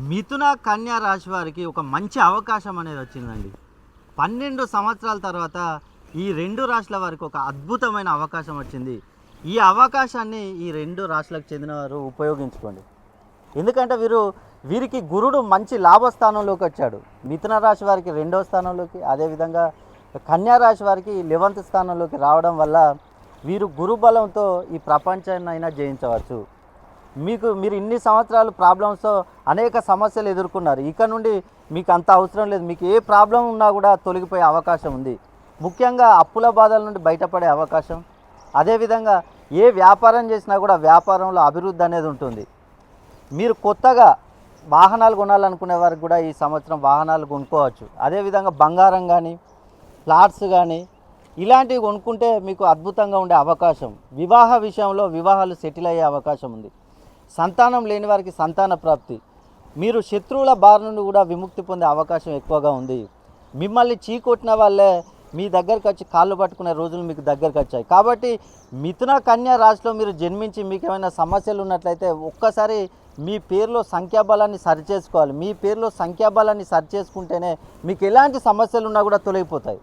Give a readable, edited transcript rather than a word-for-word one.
మిథున కన్యా రాశి వారికి ఒక మంచి అవకాశం అనేది వచ్చిందండి. 12 సంవత్సరాల తర్వాత ఈ 2 రాశుల వారికి ఒక అద్భుతమైన అవకాశం వచ్చింది. ఈ అవకాశాన్ని ఈ 2 రాశులకు చెందిన వారు ఉపయోగించుకోండి. ఎందుకంటే వీరికి గురుడు మంచి లాభస్థానంలోకి వచ్చాడు. మిథున రాశి వారికి 2వ స్థానంలోకి, అదేవిధంగా కన్యా రాశి వారికి 11th స్థానంలోకి రావడం వల్ల వీరు గురుబలంతో ఈ ప్రపంచాన్ని అయినా జయించవచ్చు. మీరు ఇన్ని సంవత్సరాలు ప్రాబ్లమ్స్తో అనేక సమస్యలు ఎదుర్కొన్నారు. ఇక నుండి మీకు అంత అవసరం లేదు. మీకు ఏ ప్రాబ్లం ఉన్నా కూడా తొలగిపోయే అవకాశం ఉంది. ముఖ్యంగా అప్పుల బాధల నుండి బయటపడే అవకాశం, అదేవిధంగా ఏ వ్యాపారం చేసినా కూడా వ్యాపారంలో అభివృద్ధి అనేది ఉంటుంది. మీరు కొత్తగా వాహనాలు కొనాలనుకునే వారికి కూడా ఈ సంవత్సరం వాహనాలు కొనుక్కోవచ్చు. అదేవిధంగా బంగారం కానీ, ఫ్లాట్స్ కానీ ఇలాంటివి కొనుక్కుంటే మీకు అద్భుతంగా ఉండే అవకాశం. వివాహ విషయంలో వివాహాలు సెటిల్ అయ్యే అవకాశం ఉంది. సంతానం లేని వారికి సంతాన ప్రాప్తి. మీరు శత్రువుల బారి నుండి కూడా విముక్తి పొందే అవకాశం ఎక్కువగా ఉంది. మిమ్మల్ని చీకొట్టిన వాళ్ళే మీ దగ్గరికి వచ్చి కాళ్ళు పట్టుకునే రోజులు మీకు దగ్గరికి వచ్చాయి. కాబట్టి మిథున కన్యా రాశిలో మీరు జన్మించి మీకు ఏమైనా సమస్యలు ఉన్నట్లయితే ఒక్కసారి మీ పేరులో సంఖ్యాబలాన్ని సరిచేసుకోవాలి. మీ పేరులో సంఖ్యాబలాన్ని సరిచేసుకుంటేనే మీకు ఎలాంటి సమస్యలు ఉన్నా కూడా తొలగిపోతాయి.